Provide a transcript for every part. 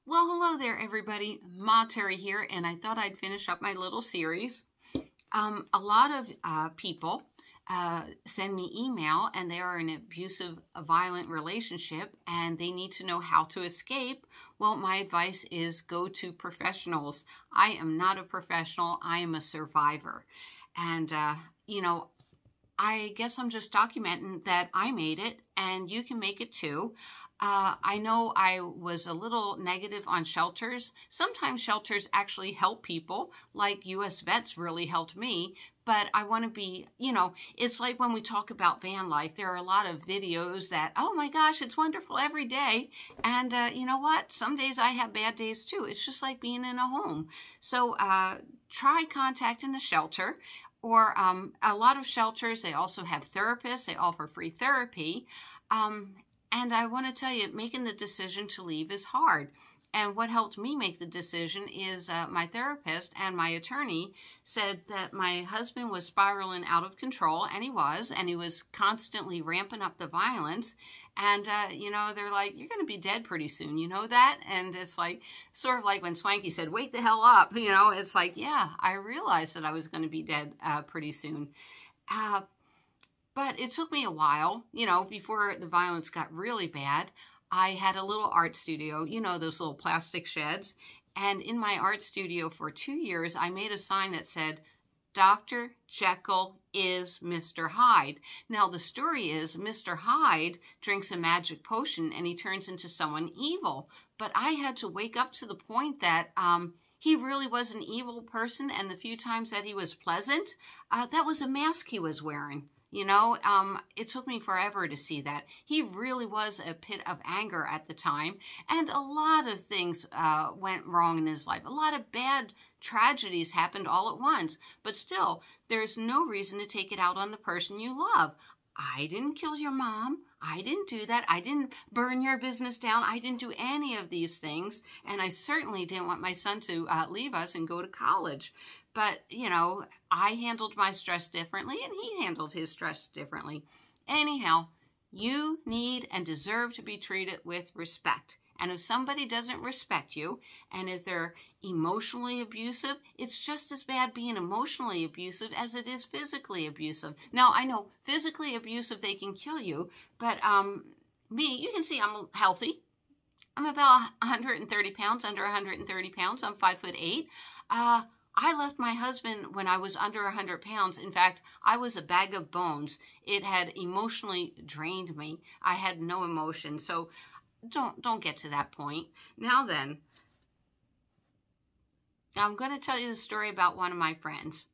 Well, hello there, everybody. Ma Terry here, and I thought I'd finish up my little series. A lot of people send me email, and they are in an abusive, violent relationship, and they need to know how to escape. Well, my advice is go to professionals. I am not a professional. I am a survivor. And, I guess I'm just documenting that I made it, and you can make it too. I know I was a little negative on shelters. Sometimes shelters actually help people, like U.S. Vets really helped me. But I want to be, it's like when we talk about van life, there are a lot of videos that, oh my gosh, it's wonderful every day. And you know what? Some days I have bad days too. It's just like being in a home. So try contacting a shelter. Or a lot of shelters, they also have therapists. They offer free therapy. And I want to tell you, making the decision to leave is hard. And what helped me make the decision is my therapist and my attorney said that my husband was spiraling out of control, and he was constantly ramping up the violence. And, they're like, you're going to be dead pretty soon. You know that? And it's like, sort of like when Swanky said, wake the hell up. It's like, yeah, I realized that I was going to be dead pretty soon. But it took me a while, before the violence got really bad. I had a little art studio, those little plastic sheds. And in my art studio for 2 years, I made a sign that said, Dr. Jekyll is Mr. Hyde. Now, the story is Mr. Hyde drinks a magic potion and he turns into someone evil. But I had to wake up to the point that he really was an evil person. And the few times that he was pleasant, that was a mask he was wearing. It took me forever to see that. He really was a pit of anger at the time, and a lot of things went wrong in his life. A lot of bad tragedies happened all at once, but still, there's no reason to take it out on the person you love. I didn't kill your mom. I didn't do that. I didn't burn your business down. I didn't do any of these things, and I certainly didn't want my son to leave us and go to college. But, I handled my stress differently, and he handled his stress differently. Anyhow, you need and deserve to be treated with respect. And if somebody doesn't respect you, and if they're emotionally abusive, it's just as bad being emotionally abusive as it is physically abusive. Now, I know physically abusive, they can kill you, but me, you can see I'm healthy. I'm about 130 pounds, under 130 pounds. I'm 5'8". I left my husband when I was under 100 pounds. In fact, I was a bag of bones. It had emotionally drained me. I had no emotion. So don't get to that point. Now then, I'm going to tell you the story about one of my friends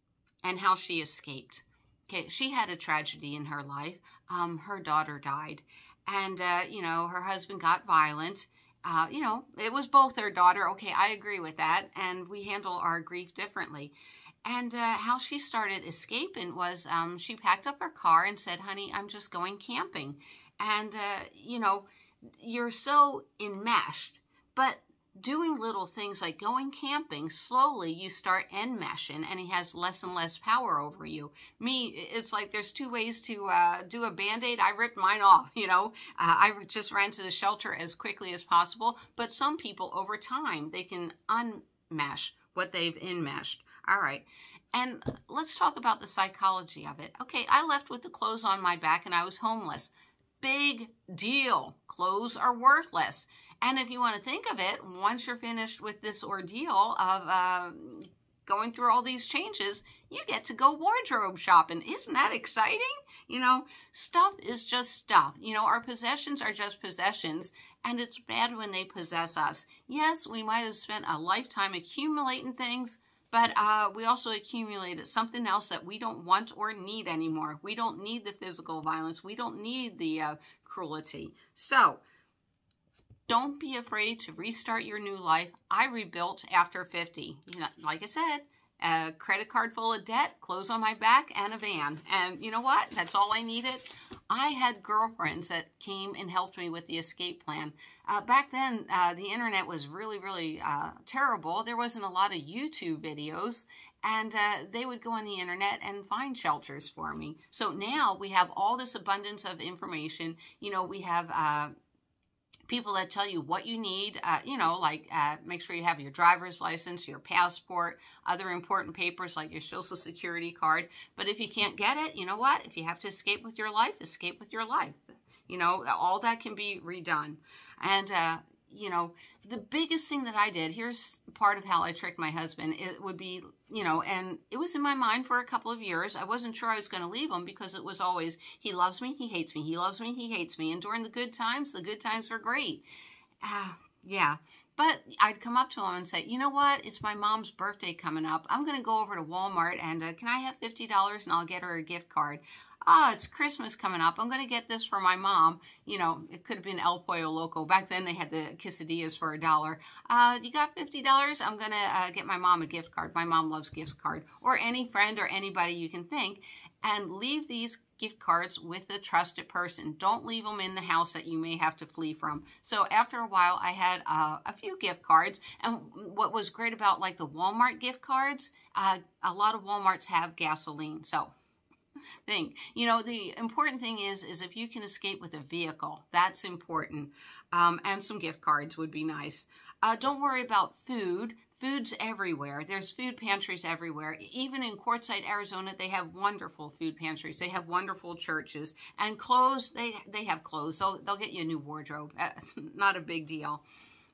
and how she escaped. Okay, she had a tragedy in her life. Her daughter died. And, her husband got violent. It was both her daughter. Okay, I agree with that. And we handle our grief differently. And how she started escaping was she packed up her car and said, honey, I'm just going camping. And, you're so enmeshed. But doing little things like going camping, slowly you start enmeshing, and he has less and less power over you. Me, it's like there's two ways to do a Band-Aid. I ripped mine off, I just ran to the shelter as quickly as possible. But some people, over time, they can unmesh what they've enmeshed. All right. And let's talk about the psychology of it. Okay, I left with the clothes on my back, and I was homeless. Big deal. Clothes are worthless. And if you want to think of it, once you're finished with this ordeal of going through all these changes, you get to go wardrobe shopping. Isn't that exciting? Stuff is just stuff. Our possessions are just possessions, and it's bad when they possess us. Yes, we might have spent a lifetime accumulating things, but we also accumulated something else that we don't want or need anymore. We don't need the physical violence. We don't need the cruelty. So, don't be afraid to restart your new life. I rebuilt after 50. Like I said, a credit card full of debt, clothes on my back, and a van. And you know what? That's all I needed. I had girlfriends that came and helped me with the escape plan. Back then, the internet was really, really terrible. There wasn't a lot of YouTube videos. And they would go on the internet and find shelters for me. So now we have all this abundance of information. We have people that tell you what you need, you know, like make sure you have your driver's license, your passport, other important papers like your social security card. But if you can't get it, you know what? If you have to escape with your life, escape with your life. You know, all that can be redone. And, you know, the biggest thing that I did, here's part of how I tricked my husband. It would be, you know, and it was in my mind for a couple of years. I wasn't sure I was going to leave him because it was always, he loves me, he hates me, he loves me, he hates me. And during the good times were great. Yeah. But I'd come up to him and say, you know what? It's my mom's birthday coming up. I'm going to go over to Walmart and can I have $50 and I'll get her a gift card. Oh, it's Christmas coming up. I'm going to get this for my mom. You know, it could have been El Pollo Loco. Back then, they had the quesadillas for $1. You got $50? I'm going to get my mom a gift card. My mom loves gift card. Or any friend or anybody you can think. And leave these gift cards with a trusted person. Don't leave them in the house that you may have to flee from. So after a while, I had a few gift cards. And what was great about like the Walmart gift cards, a lot of Walmarts have gasoline. So you know, the important thing is if you can escape with a vehicle, that's important. And some gift cards would be nice. Don't worry about food. Food's everywhere. There's food pantries everywhere. Even in Quartzsite, Arizona, they have wonderful food pantries. They have wonderful churches. And clothes, they have clothes. They'll get you a new wardrobe. Not a big deal.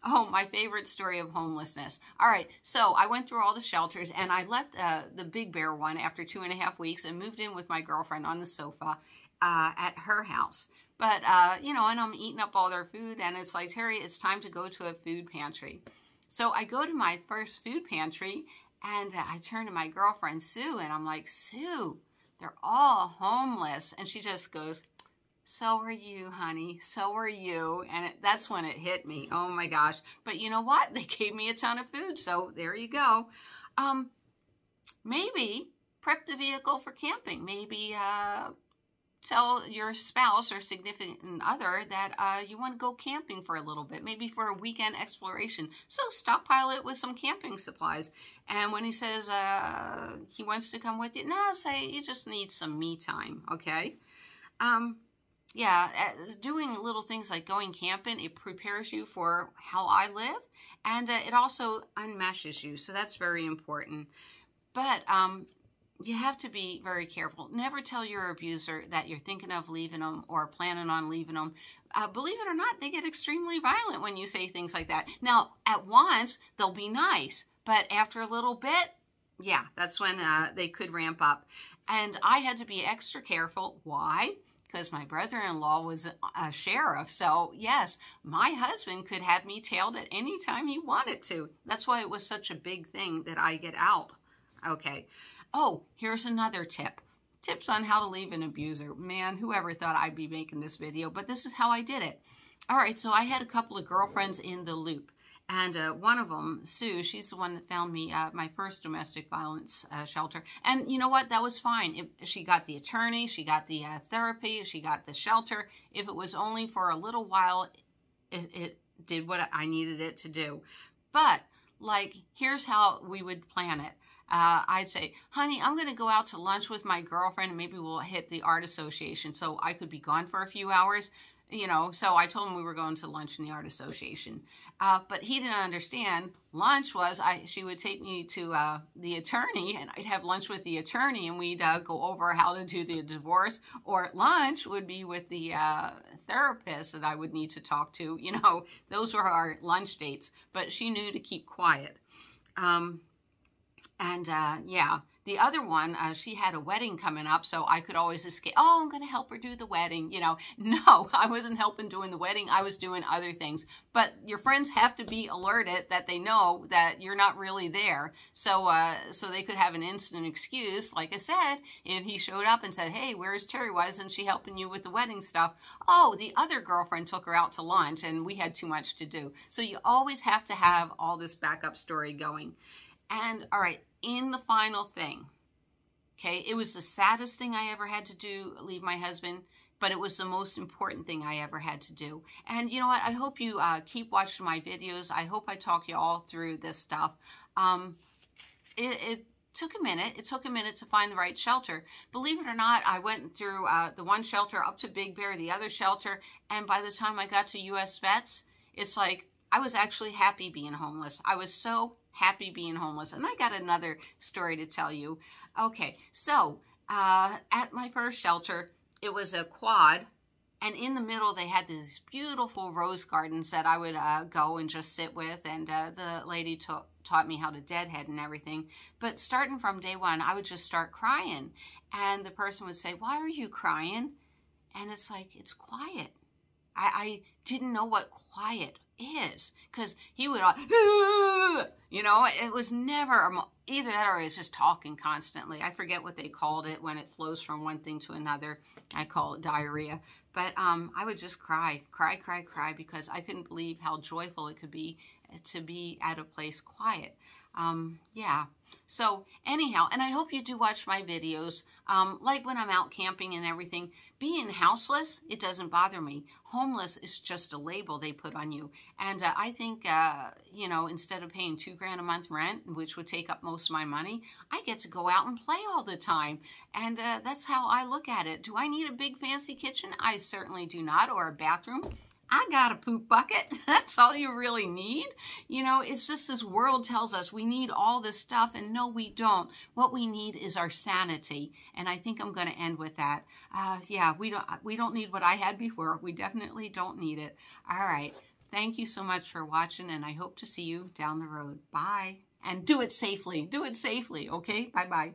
Oh, my favorite story of homelessness. All right, so I went through all the shelters, and I left the Big Bear one after 2.5 weeks and moved in with my girlfriend on the sofa at her house. But, you know, and I'm eating up all their food, and it's like, Terry, it's time to go to a food pantry. So I go to my first food pantry, and I turn to my girlfriend, Sue, and I'm like, Sue, they're all homeless. And she just goes, so are you, honey. So are you. And that's when it hit me. Oh, my gosh. But you know what? They gave me a ton of food. So there you go. Maybe prep the vehicle for camping. Maybe tell your spouse or significant other that you want to go camping for a little bit. Maybe for a weekend exploration. So stockpile it with some camping supplies. And when he says he wants to come with you, no, say you just need some me time. Okay? Yeah, doing little things like going camping, it prepares you for how I live, and it also unmeshes you, so that's very important. But you have to be very careful. Never tell your abuser that you're thinking of leaving them or planning on leaving them. Believe it or not, they get extremely violent when you say things like that. Now, at once, they'll be nice, but after a little bit, yeah, that's when they could ramp up. And I had to be extra careful. Why? Because my brother-in-law was a sheriff. So, yes, my husband could have me tailed at any time he wanted to. That's why it was such a big thing that I get out. Okay. Oh, here's another tip. Tips on how to leave an abuser. Man, whoever thought I'd be making this video, but this is how I did it. All right, so I had a couple of girlfriends in the loop. And one of them, Sue, she's the one that found me my first domestic violence shelter. And you know what? That was fine. She got the attorney, she got the therapy, she got the shelter. If it was only for a little while, it did what I needed it to do. But, like, here's how we would plan it. I'd say, honey, I'm going to go out to lunch with my girlfriend and maybe we'll hit the art association. So I could be gone for a few hours. You know, so I told him we were going to lunch in the art association. But he didn't understand. Lunch was, she would take me to the attorney, and I'd have lunch with the attorney, and we'd go over how to do the divorce. Or lunch would be with the therapist that I would need to talk to. You know, those were our lunch dates. But she knew to keep quiet. Yeah. The other one, she had a wedding coming up, so I could always escape. Oh, I'm going to help her do the wedding. You know, no, I wasn't helping doing the wedding. I was doing other things. But your friends have to be alerted that they know that you're not really there. So so they could have an instant excuse. Like I said, if he showed up and said, hey, where's Terry? Why isn't she helping you with the wedding stuff? Oh, the other girlfriend took her out to lunch, and we had too much to do. So you always have to have all this backup story going. And, all right, in the final thing, okay, it was the saddest thing I ever had to do, leave my husband, but it was the most important thing I ever had to do. And you know what? I hope you keep watching my videos. I hope I talk you all through this stuff. It took a minute. It took a minute to find the right shelter. Believe it or not, I went through the one shelter up to Big Bear, the other shelter, and by the time I got to U.S. Vets, it's like I was actually happy being homeless. I was so happy being homeless. And I got another story to tell you. Okay, so at my first shelter, it was a quad, and in the middle they had these beautiful rose gardens that I would go and just sit with, and the lady taught me how to deadhead and everything. But starting from day one, I would just start crying, and the person would say, "Why are you crying?" And it's like, it's quiet. I didn't know what quiet is, because he would, you know, it was never either that or it's just talking constantly. I forget what they called it when it flows from one thing to another. I call it diarrhea. But I would just cry because I couldn't believe how joyful it could be to be at a place quiet. Yeah. So anyhow, and I hope you do watch my videos. Like when I'm out camping and everything, being houseless, it doesn't bother me. Homeless is just a label they put on you. And I think, you know, instead of paying $2 grand a month rent, which would take up most of my money, I get to go out and play all the time. And that's how I look at it. Do I need a big fancy kitchen? I certainly do not, or a bathroom. I got a poop bucket. That's all you really need. You know, it's just this world tells us we need all this stuff, and no, we don't. What we need is our sanity, and I think I'm going to end with that. Yeah, we don't need what I had before. We definitely don't need it. All right. Thank you so much for watching, and I hope to see you down the road. Bye. And do it safely. Do it safely, okay? Bye-bye.